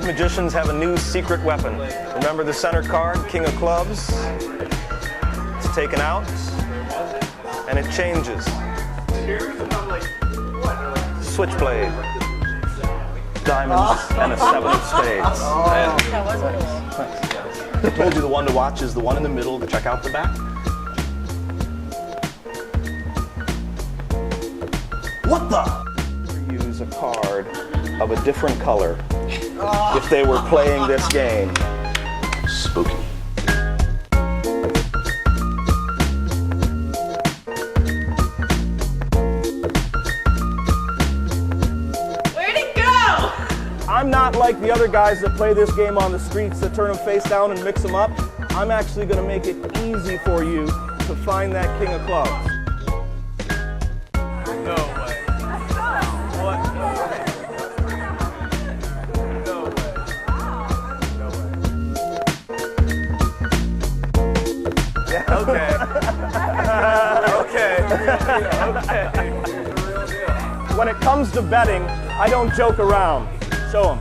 magicians have a new secret weapon. Remember the center card, King of Clubs? It's taken out, and it changes. Switchblade. Diamonds and a 7 of spades. That was what it was. I told you the one to watch is the one in the middle to check out the back. What the? Use a card of a different color if they were playing this game. Spooky. Where'd it go? I'm not like the other guys that play this game on the streets that turn them face down and mix them up. I'm actually going to make it easy for you to find that King of Clubs. No way. What? No way. No way. Yeah. Okay. Okay. When it comes to betting, I don't joke around. Show them.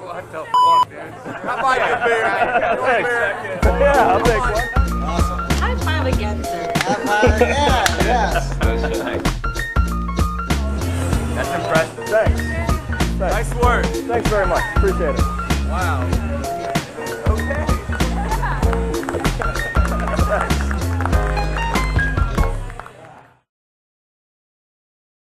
What the fuck, dude? How about you, beer? You want a beer? Yeah, I'll take one. Awesome. High five again, sir. Yeah, yes. That's impressive. Thanks. Nice work. Thanks very much. Appreciate it. Wow.